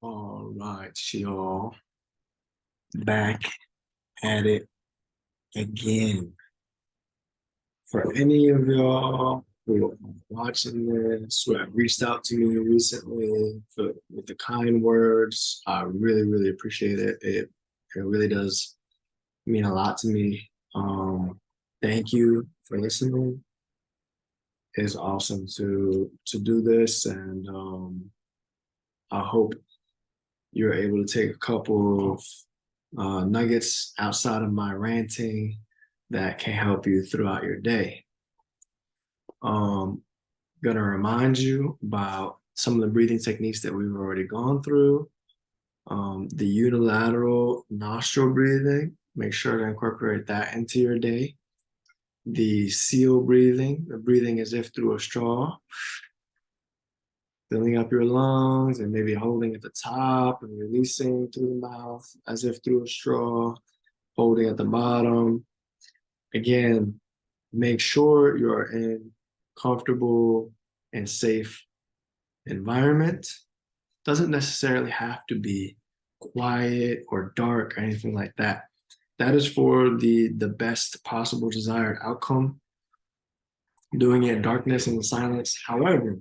All right, y'all. Back at it again. For any of y'all who are watching this, who have reached out to me recently with the kind words, I really, really appreciate it. It really does mean a lot to me. Thank you for listening. It's awesome to do this, and I hope you're able to take a couple of nuggets outside of my ranting that can help you throughout your day. Gonna remind you about some of the breathing techniques that we've already gone through. The unilateral nostril breathing, make sure to incorporate that into your day. The seal breathing, the breathing as if through a straw, filling up your lungs and maybe holding at the top and releasing through the mouth as if through a straw, holding at the bottom. Again, make sure you're in comfortable and safe environment. Doesn't necessarily have to be quiet or dark or anything like that. That is for the best possible desired outcome. Doing it in darkness and silence. However,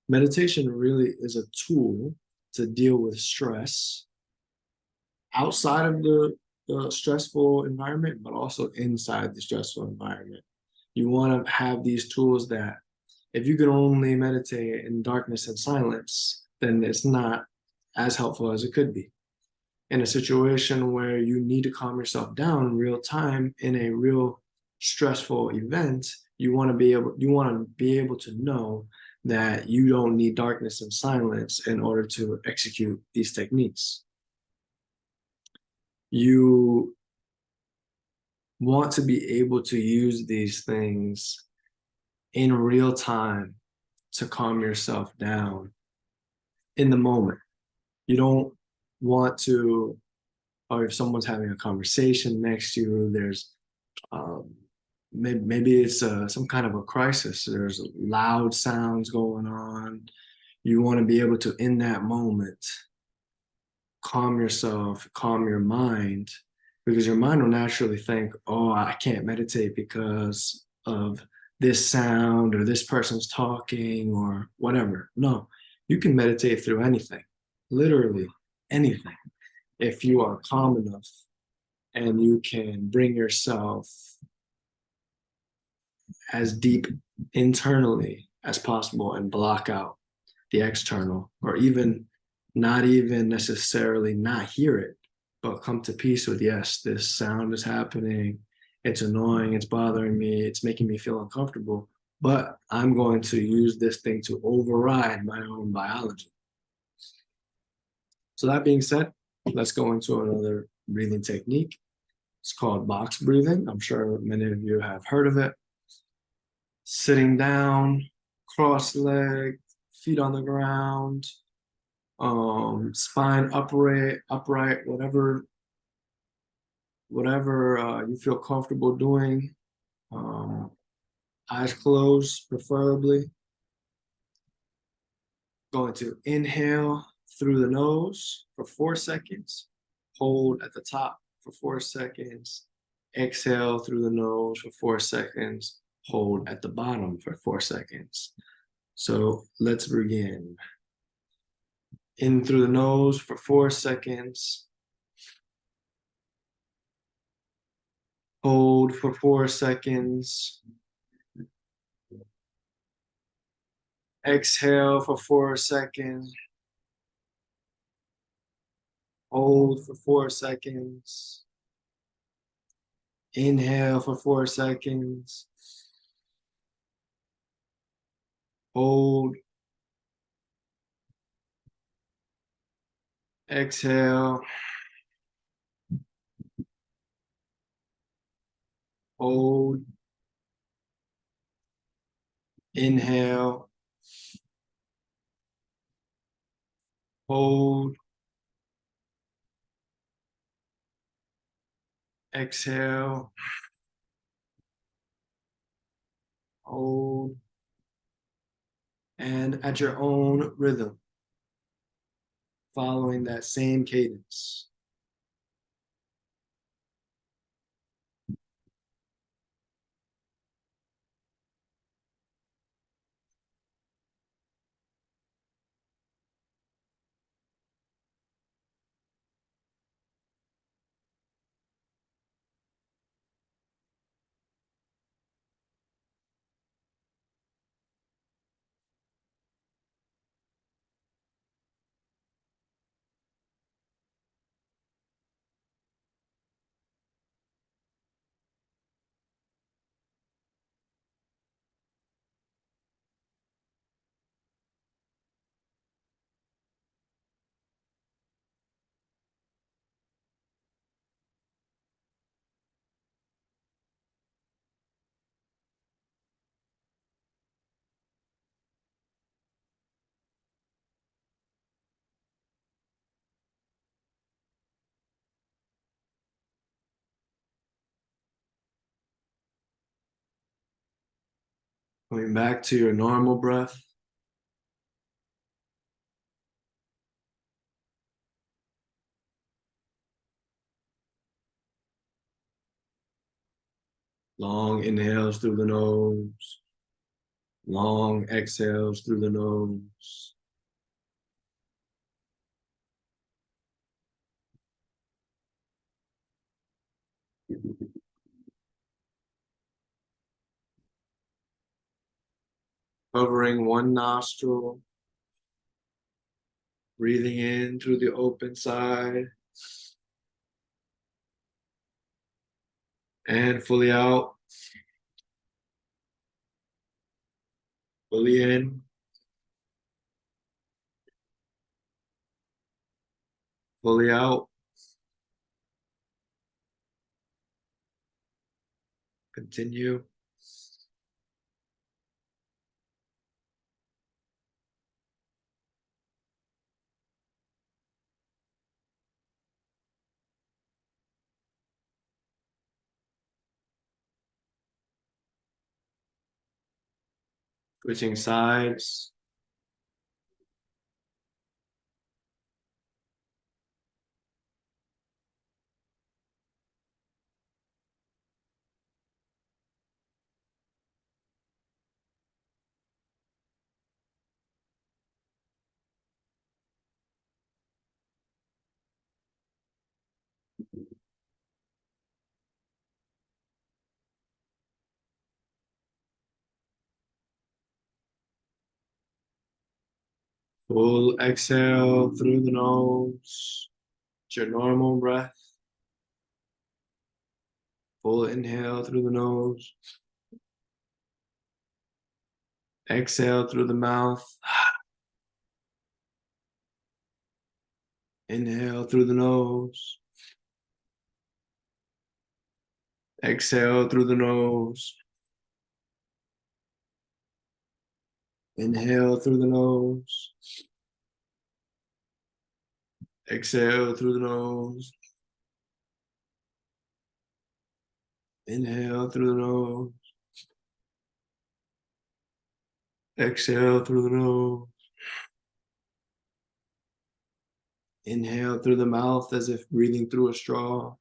meditation really is a tool to deal with stress outside of the stressful environment, but also inside the stressful environment. You want to have these tools that if you can only meditate in darkness and silence, then it's not as helpful as it could be. In a situation where you need to calm yourself down in real time in a real stressful event, you want to be able to know that you don't need darkness and silence in order to execute these techniques. You want to be able to use these things in real time to calm yourself down in the moment. You don't want to, or if someone's having a conversation next to you, there's um, maybe it's some kind of a crisis. There's loud sounds going on. You want to be able to, in that moment, calm yourself, calm your mind, because your mind will naturally think, oh, I can't meditate because of this sound or this person's talking or whatever. No, you can meditate through anything, literally anything, if you are calm enough and you can bring yourself as deep internally as possible and block out the external, or even not even necessarily not hear it, but come to peace with, yes, this sound is happening. It's annoying. It's bothering me. It's making me feel uncomfortable. But I'm going to use this thing to override my own biology. So, that being said, let's go into another breathing technique. It's called box breathing. I'm sure many of you have heard of it. Sitting down, cross leg, feet on the ground, spine upright, whatever you feel comfortable doing. Um, Eyes closed, preferably. Going to inhale through the nose for 4 seconds. Hold at the top for 4 seconds. Exhale through the nose for 4 seconds. Hold at the bottom for 4 seconds. So let's begin. In through the nose for 4 seconds. Hold for 4 seconds. Exhale for 4 seconds. Hold for 4 seconds. Inhale for 4 seconds. Hold. Exhale. Hold. Inhale. Hold. Exhale. Hold. And at your own rhythm. following that same cadence. Going back to your normal breath. Long inhales through the nose. Long exhales through the nose. Covering one nostril. Breathing in through the open side. And fully out. Fully in. Fully out. Continue. Switching sides. Full exhale through the nose. It's your normal breath. Full inhale through the nose. Exhale through the mouth. Inhale through the nose. Exhale through the nose. Inhale through the nose. Exhale through the nose. Inhale through the nose. Exhale through the nose. Inhale through the mouth as if breathing through a straw.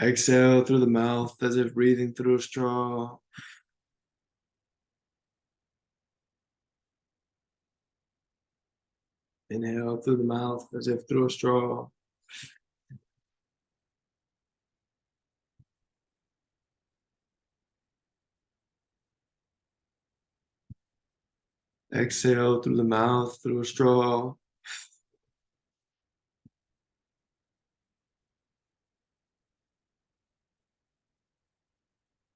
Exhale through the mouth as if breathing through a straw. Inhale through the mouth as if through a straw. Exhale through the mouth through a straw.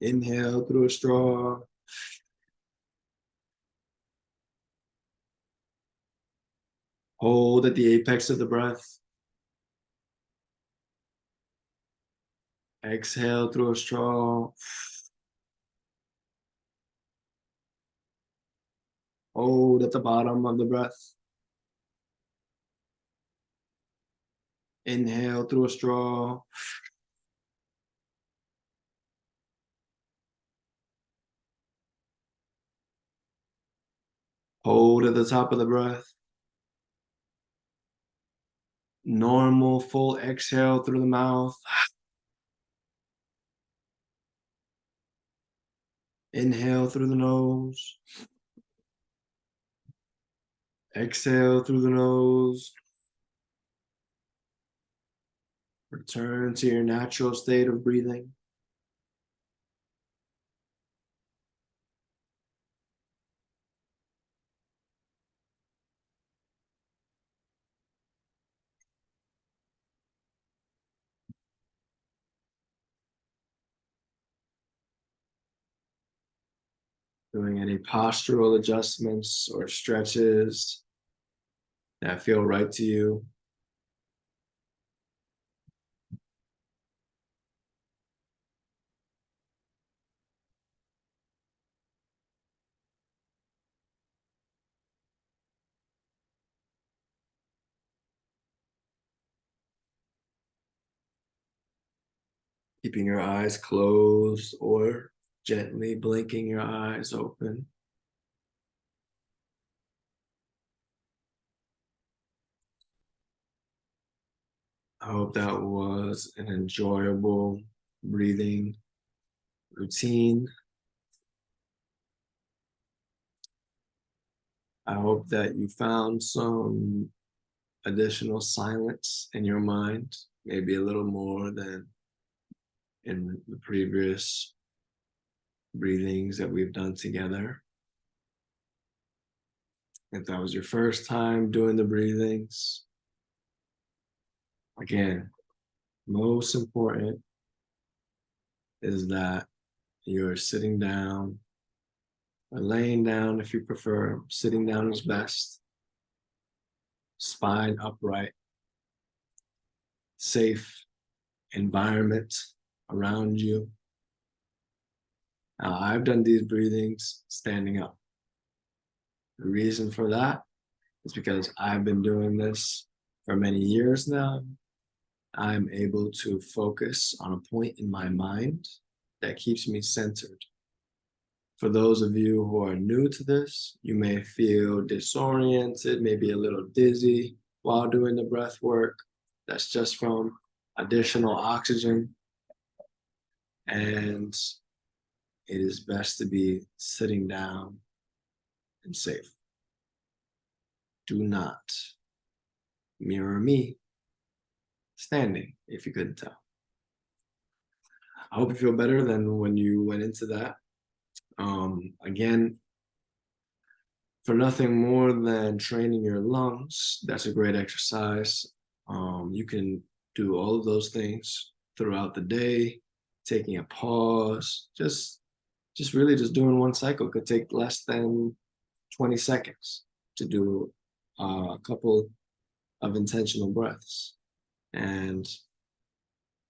Inhale through a straw. Hold at the apex of the breath. Exhale through a straw. Hold at the bottom of the breath. Inhale through a straw. Hold at the top of the breath. Normal full exhale through the mouth. Inhale through the nose. Exhale through the nose. Return to your natural state of breathing. Doing any postural adjustments or stretches that feel right to you. Keeping your eyes closed or gently blinking your eyes open. I hope that was an enjoyable breathing routine. I hope that you found some additional silence in your mind, maybe a little more than in the previous breathings that we've done together. If that was your first time doing the breathings, again, most important is that you're sitting down or laying down if you prefer. Sitting down is best. Spine upright, safe environment around you. Now, I've done these breathings standing up. The reason for that is because I've been doing this for many years now. I'm able to focus on a point in my mind that keeps me centered. For those of you who are new to this, you may feel disoriented, maybe a little dizzy while doing the breath work. That's just from additional oxygen. And it is best to be sitting down and safe. Do not mirror me standing, if you couldn't tell. I hope you feel better than when you went into that. Again, for nothing more than training your lungs, that's a great exercise. You can do all of those things throughout the day, taking a pause, just really just doing one cycle could take less than 20 seconds to do a couple of intentional breaths. And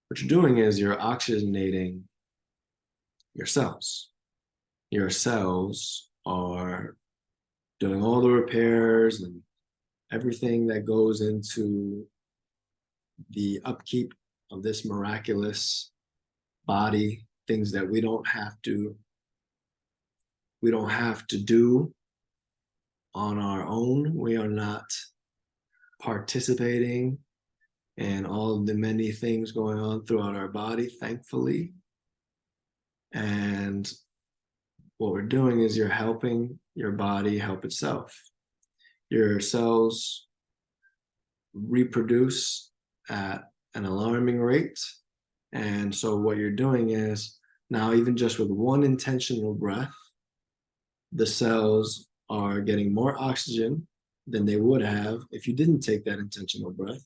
what you're doing is you're oxygenating your cells. Your cells are doing all the repairs and everything that goes into the upkeep of this miraculous body, things that we don't have to do on our own. We are not participating in all of the many things going on throughout our body, thankfully. And what we're doing is you're helping your body help itself. Your cells reproduce at an alarming rate. And so what you're doing is now, even just with one intentional breath, the cells are getting more oxygen than they would have if you didn't take that intentional breath.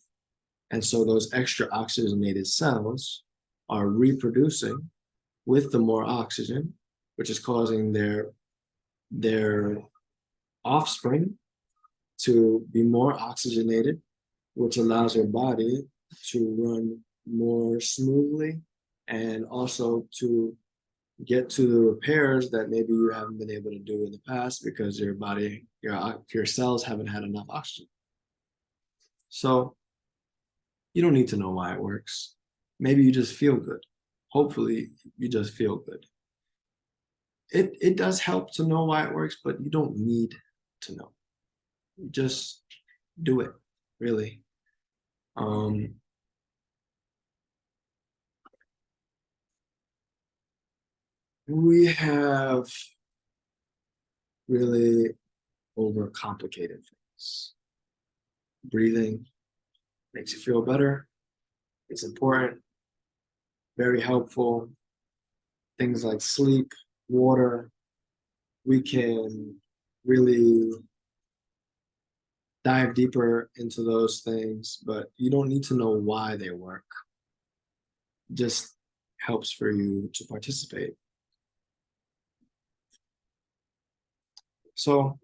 And so those extra oxygenated cells are reproducing with the more oxygen, which is causing their offspring to be more oxygenated, which allows your body to run more smoothly and also to get to the repairs that maybe you haven't been able to do in the past because your body, your cells haven't had enough oxygen. So you don't need to know why it works. Maybe you just feel good. Hopefully you just feel good. It does help to know why it works, but you don't need to know. Just do it, really. We have really overcomplicated things. Breathing makes you feel better. It's important, very helpful. Things like sleep, water, we can really dive deeper into those things, but you don't need to know why they work. It just helps for you to participate. So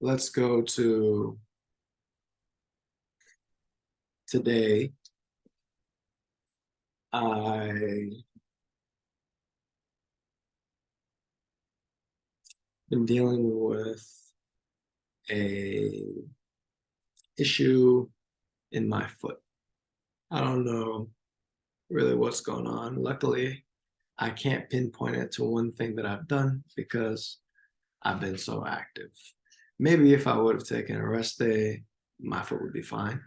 let's go to today. I've been dealing with a issue in my foot. I don't know really what's going on. Luckily, I can't pinpoint it to one thing that I've done because I've been so active. Maybe if I would have taken a rest day, my foot would be fine.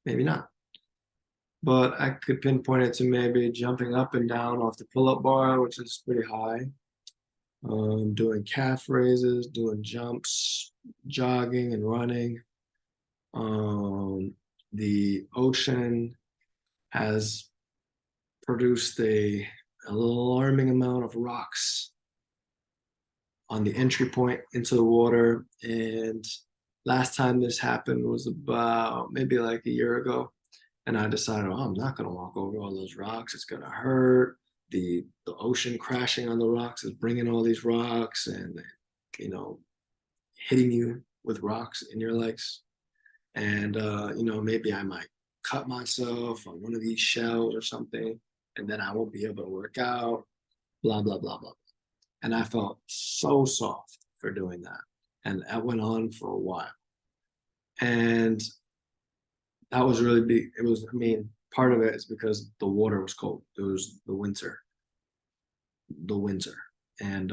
Maybe not. But I could pinpoint it to maybe jumping up and down off the pull-up bar, which is pretty high, doing calf raises, doing jumps, jogging and running. Um, the ocean has produced a alarming amount of rocks on the entry point into the water. And last time this happened was about maybe like a year ago. And I decided, oh, I'm not going to walk over all those rocks. It's going to hurt. The ocean crashing on the rocks is bringing all these rocks and, you know, hitting you with rocks in your legs. And, maybe I might cut myself on one of these shells or something. And then I won't be able to work out, blah, blah, blah, blah. And I felt so soft for doing that. And that went on for a while. And that was really big. It was, I mean, part of it is because the water was cold. It was the winter. And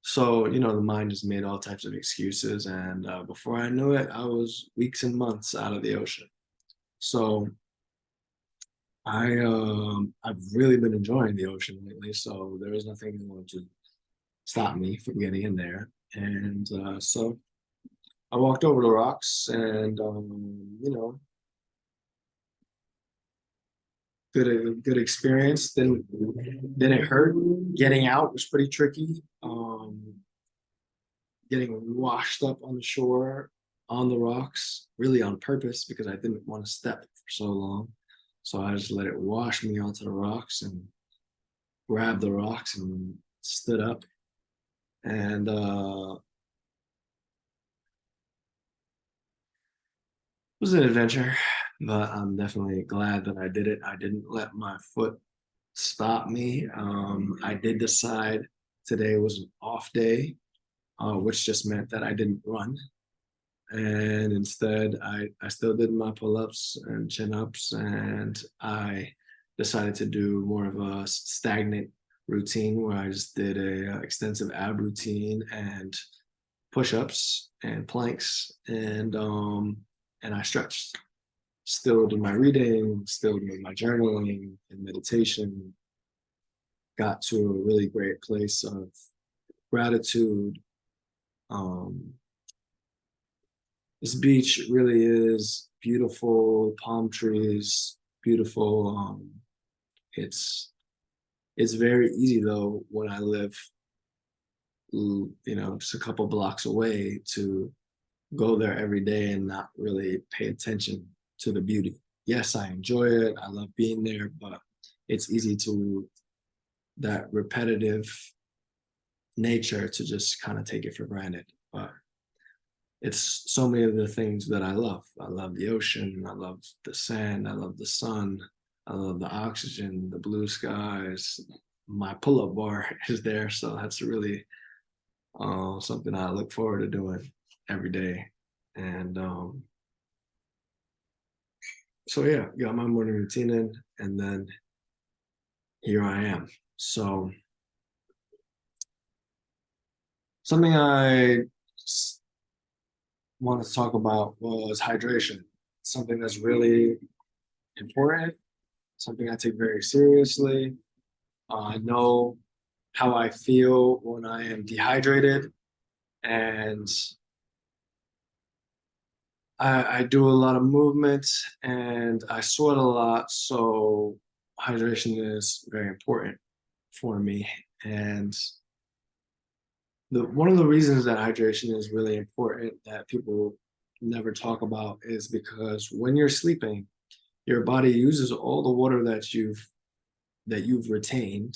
so, the mind just made all types of excuses. And before I knew it, I was weeks and months out of the ocean. So I've really been enjoying the ocean lately. So there was nothing going to stop me from getting in there. And so I walked over the rocks and, good experience. Then it hurt. Getting out was pretty tricky. Getting washed up on the shore on the rocks, really on purpose because I didn't want to step for so long. So I just let it wash me onto the rocks and grabbed the rocks and stood up. And it was an adventure, but I'm definitely glad that I did it. I didn't let my foot stop me. I did decide today was an off day, which just meant that I didn't run. And instead, I still did my pull-ups and chin-ups, and I decided to do more of a stagnant routine where I just did a extensive ab routine and push-ups and planks, and I stretched. Still did my reading, still did my journaling and meditation. Got to a really great place of gratitude. This beach really is beautiful, palm trees, beautiful. It's very easy though when I live, just a couple blocks away to go there every day and not really pay attention to the beauty. Yes, I enjoy it. I love being there, but it's easy to that repetitive nature to just kind of take it for granted. But it's so many of the things that I love. I love the ocean. I love the sand. I love the sun. I love the oxygen, the blue skies. My pull-up bar is there, so that's really something I look forward to doing every day. And so yeah, got my morning routine in, and then here I am. So Something I wanted to talk about was hydration. Something that's really important, something I take very seriously. I know how I feel when I am dehydrated, and I do a lot of movement and I sweat a lot. So hydration is very important for me. And one of the reasons that hydration is really important that people never talk about is because when you're sleeping, your body uses all the water that you've retained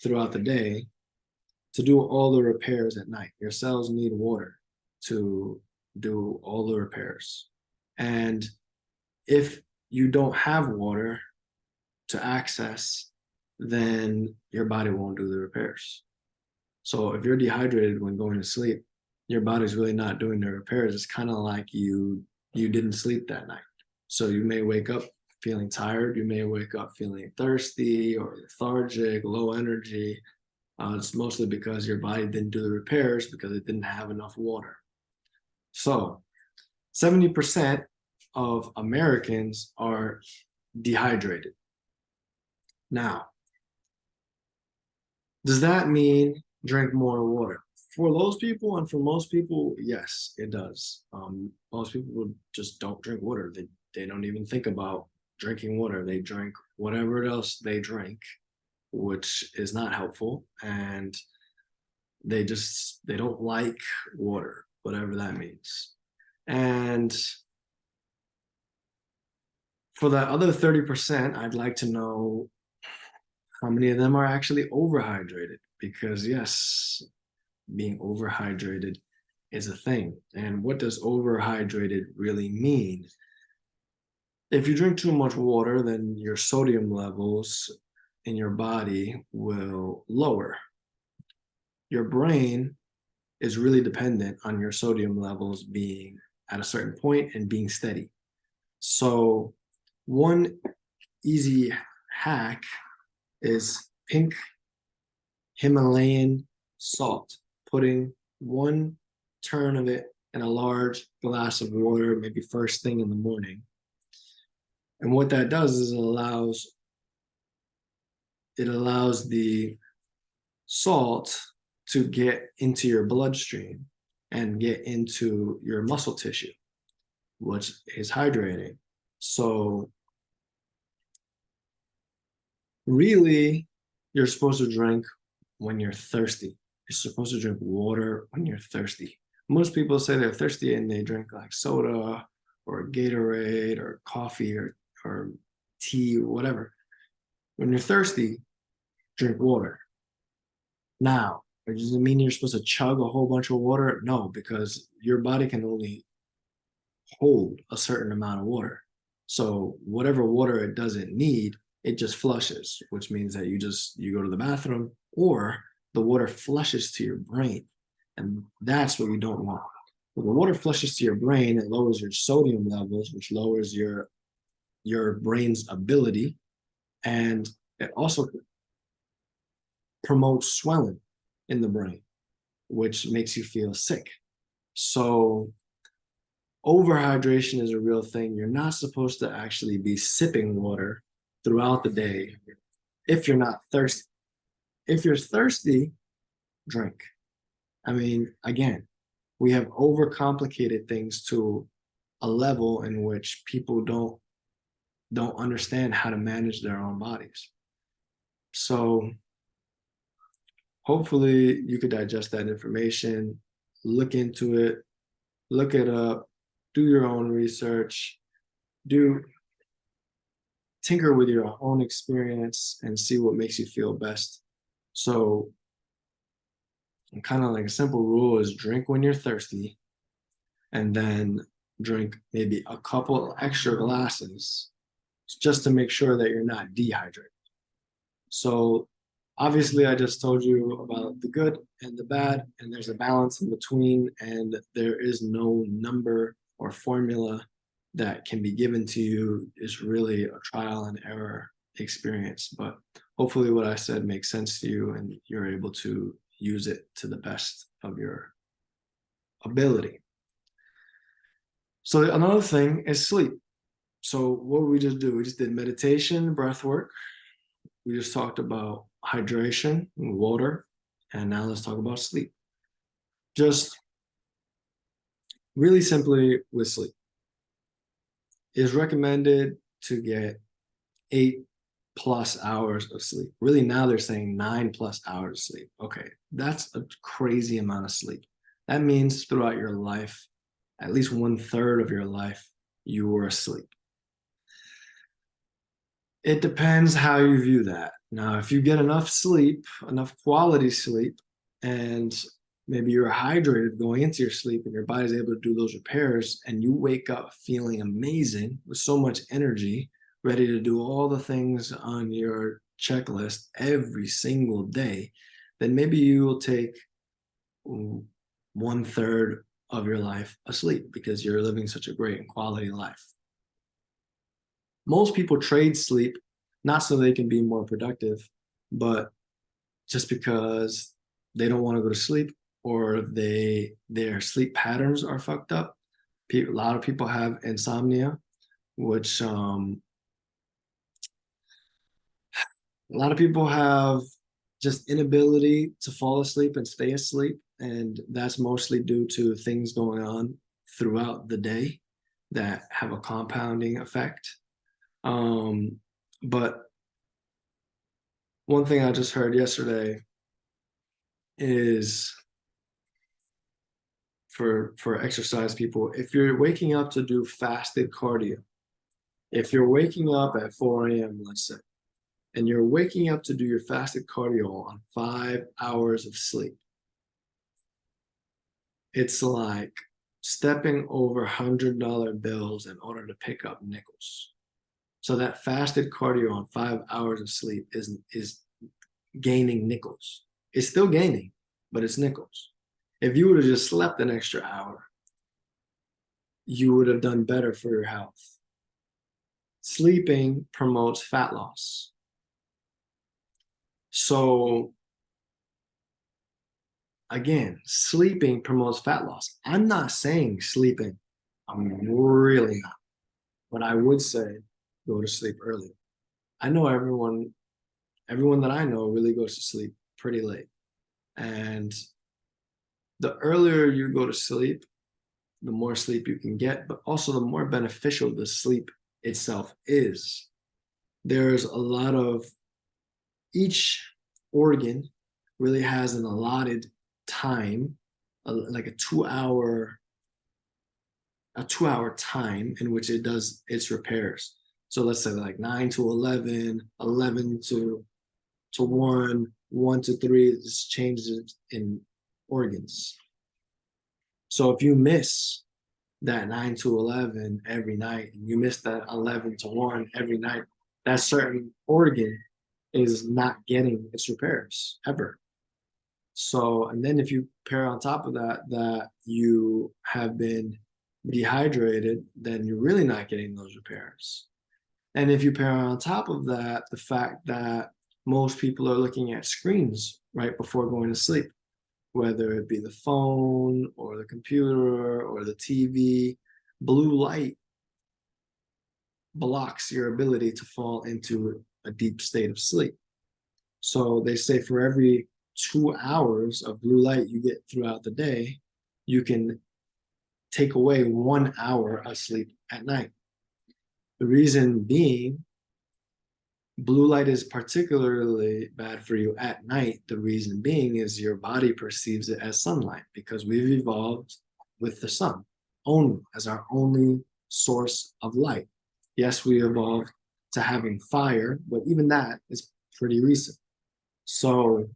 throughout the day to do all the repairs at night. Your cells need water to do all the repairs. And if you don't have water to access, then your body won't do the repairs. So if you're dehydrated when going to sleep, your body's really not doing the repairs. It's kind of like you didn't sleep that night. So you may wake up feeling tired. You may wake up feeling thirsty or lethargic, low energy. It's mostly because your body didn't do the repairs because it didn't have enough water. So 70% of Americans are dehydrated. Now, does that mean drink more water? For those people and for most people, yes, it does. Most people just don't drink water. They don't even think about drinking water. They drink whatever else they drink, which is not helpful. And they don't like water, whatever that means. And for the other 30%, I'd like to know how many of them are actually overhydrated? Because yes, being overhydrated is a thing. And what does overhydrated really mean? If you drink too much water, then your sodium levels in your body will lower. Your brain is really dependent on your sodium levels being at a certain point and being steady. So one easy hack is pink Himalayan salt, putting one turn of it in a large glass of water, maybe first thing in the morning. And what that does is it allows the salt to get into your bloodstream and get into your muscle tissue, which is hydrating. So really, you're supposed to drink when you're thirsty. You're supposed to drink water when you're thirsty. Most people say they're thirsty and they drink like soda or Gatorade or coffee or tea or whatever. When you're thirsty, drink water. Now, does it mean you're supposed to chug a whole bunch of water? No, because your body can only hold a certain amount of water. So whatever water it doesn't need, it just flushes, which means that you go to the bathroom or the water flushes to your brain. And that's what you don't want. When the water flushes to your brain, it lowers your sodium levels, which lowers your brain's ability. And it also promotes swelling in the brain, which makes you feel sick. So overhydration is a real thing. You're not supposed to actually be sipping water throughout the day if you're not thirsty. If you're thirsty, drink. I mean, again, we have overcomplicated things to a level in which people don't understand how to manage their own bodies. So hopefully you could digest that information, look into it, look it up, do your own research, do tinker with your own experience and see what makes you feel best. So kind of like a simple rule is drink when you're thirsty and then drink maybe a couple extra glasses just to make sure that you're not dehydrated. So obviously I just told you about the good and the bad, and there's a balance in between, and there is no number or formula that can be given to you. Is really a trial and error experience. But hopefully what I said makes sense to you and you're able to use it to the best of your ability. So another thing is sleep. So what did we just do? We just did meditation, breath work. We just talked about hydration, water, and now let's talk about sleep. Just really simply with sleep. It is recommended to get 8+ hours of sleep. Really, now they're saying 9+ hours of sleep. Okay, that's a crazy amount of sleep. That means throughout your life, at least 1/3 of your life, you were asleep. It depends how you view that. Now, if you get enough sleep, enough quality sleep, and maybe you're hydrated going into your sleep and your body's able to do those repairs, and you wake up feeling amazing with so much energy, ready to do all the things on your checklist every single day, then maybe you will take 1/3 of your life asleep because you're living such a great and quality life. Most people trade sleep not so they can be more productive, but just because they don't want to go to sleep or their sleep patterns are fucked up. A lot of people have insomnia, which a lot of people have just inability to fall asleep and stay asleep, and that's mostly due to things going on throughout the day that have a compounding effect. But one thing I just heard yesterday is for exercise people, if you're waking up to do fasted cardio, if you're waking up at 4 a.m., let's say, and you're waking up to do your fasted cardio on 5 hours of sleep, it's like stepping over $100 bills in order to pick up nickels. So that fasted cardio on 5 hours of sleep is gaining nickels. It's still gaining, but it's nickels. If you would have just slept an extra hour, you would have done better for your health. Sleeping promotes fat loss. So again, sleeping promotes fat loss. I'm not saying sleeping. I'm really not. But I would say go to sleep early. I know everyone that I know really goes to sleep pretty late. And the earlier you go to sleep, the more sleep you can get, but also the more beneficial the sleep itself is. There's a lot of each organ really has an allotted time, like a 2 hour time in which it does its repairs. So let's say like 9 to 11, 11 to 1, 1 to 3, this changes in organs. So if you miss that 9 to 11 every night, and you miss that 11 to 1 every night, that certain organ is not getting its repairs ever. So, and then if you pair on top of that, that you have been dehydrated, then you're really not getting those repairs. And if you pair on top of that, the fact that most people are looking at screens right before going to sleep, whether it be the phone or the computer or the TV, blue light blocks your ability to fall into a deep state of sleep. So they say for every 2 hours of blue light you get throughout the day, you can take away 1 hour of sleep at night. The reason being, blue light is particularly bad for you at night. The reason being is your body perceives it as sunlight because we've evolved with the sun only as our only source of light. Yes, we evolved to having fire, but even that is pretty recent. So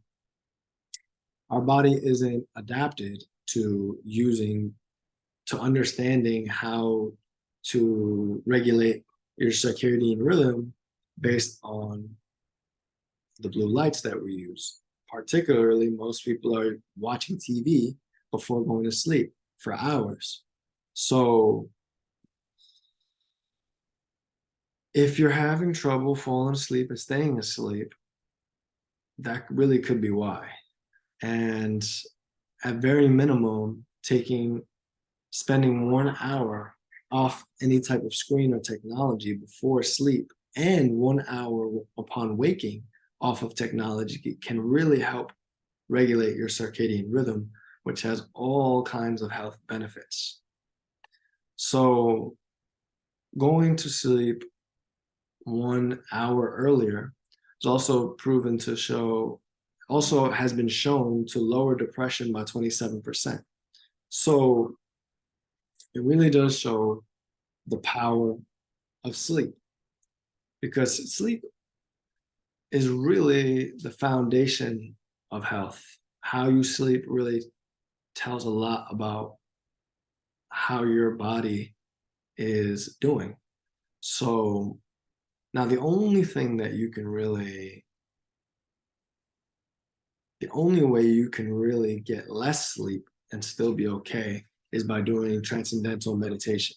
our body isn't adapted to understanding how to regulate your circadian rhythm based on the blue lights that we use. Particularly, most people are watching TV before going to sleep for hours. So if you're having trouble falling asleep and staying asleep, that really could be why. And at very minimum, spending 1 hour off any type of screen or technology before sleep and 1 hour upon waking off of technology can really help regulate your circadian rhythm, which has all kinds of health benefits. So going to sleep 1 hour earlier is also has been shown to lower depression by 27%. So it really does show the power of sleep, because sleep is really the foundation of health. How you sleep really tells a lot about how your body is doing. So now the only way you can really get less sleep and still be okay is by doing transcendental meditation.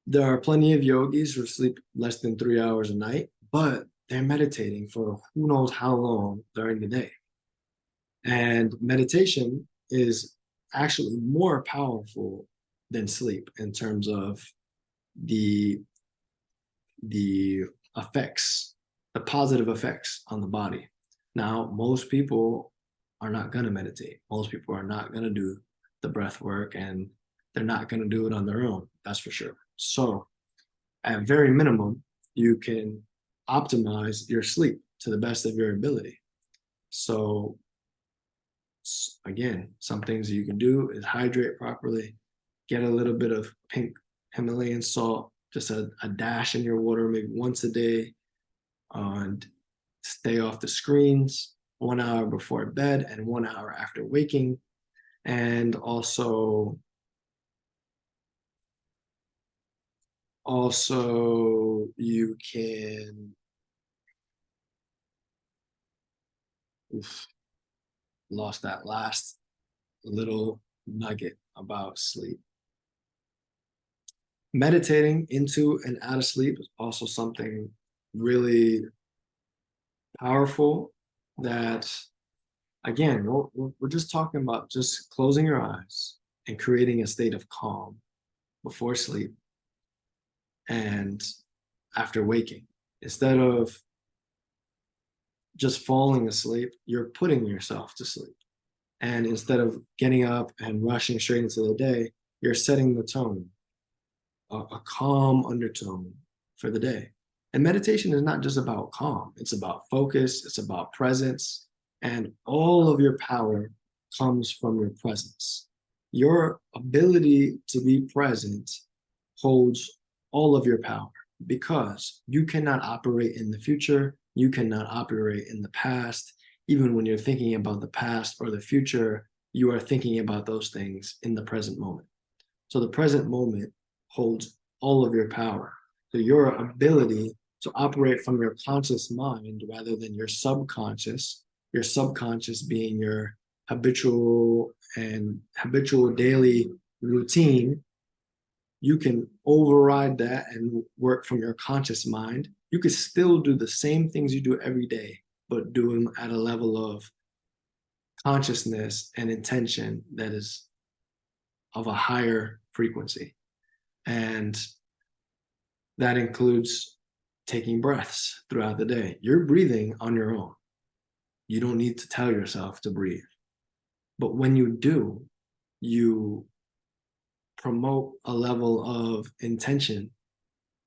There are plenty of yogis who sleep less than 3 hours a night, but they're meditating for who knows how long during the day. And meditation is actually more powerful than sleep in terms of the effects, the positive effects on the body. Now, most people are not going to meditate. Most people are not going to do the breath work, and they're not going to do it on their own. That's for sure. So, at very minimum, you can optimize your sleep to the best of your ability. So, again, some things you can do is hydrate properly, get a little bit of pink Himalayan salt, just a dash in your water, maybe once a day, and stay off the screens 1 hour before bed and 1 hour after waking. And also you can lost that last little nugget about sleep. Meditating into and out of sleep is also something really powerful that, again, we're just talking about just closing your eyes and creating a state of calm before sleep and after waking. Instead of just falling asleep, you're putting yourself to sleep. And instead of getting up and rushing straight into the day, you're setting the tone, a calm undertone for the day. And meditation is not just about calm, it's about focus, it's about presence, and all of your power comes from your presence. Your ability to be present holds all of your power, because you cannot operate in the future, you cannot operate in the past. Even when you're thinking about the past or the future, you are thinking about those things in the present moment. So the present moment holds all of your power. So your ability to operate from your conscious mind rather than your subconscious being your habitual daily routine, you can override that and work from your conscious mind. You could still do the same things you do every day, but do them at a level of consciousness and intention that is of a higher frequency. And that includes taking breaths throughout the day. You're breathing on your own. You don't need to tell yourself to breathe. But when you do, you promote a level of intention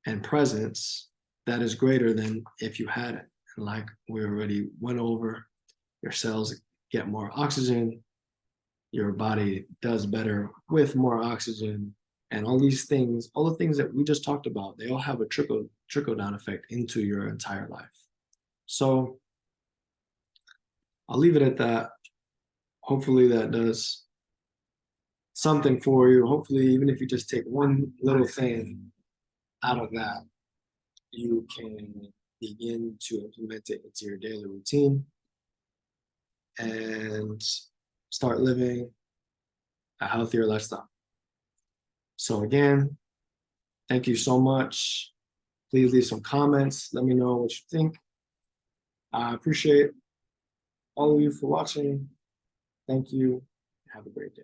and presence that is greater than if you had it. And like we already went over, your cells get more oxygen, your body does better with more oxygen, and all these things, all the things that we just talked about, they all have a trickle down effect into your entire life. So I'll leave it at that. Hopefully that does something for you. Hopefully, even if you just take one little thing out of that, you can begin to implement it into your daily routine and start living a healthier lifestyle. So again, thank you so much. Please leave some comments. Let me know what you think. I appreciate all of you for watching. Thank you. Have a great day.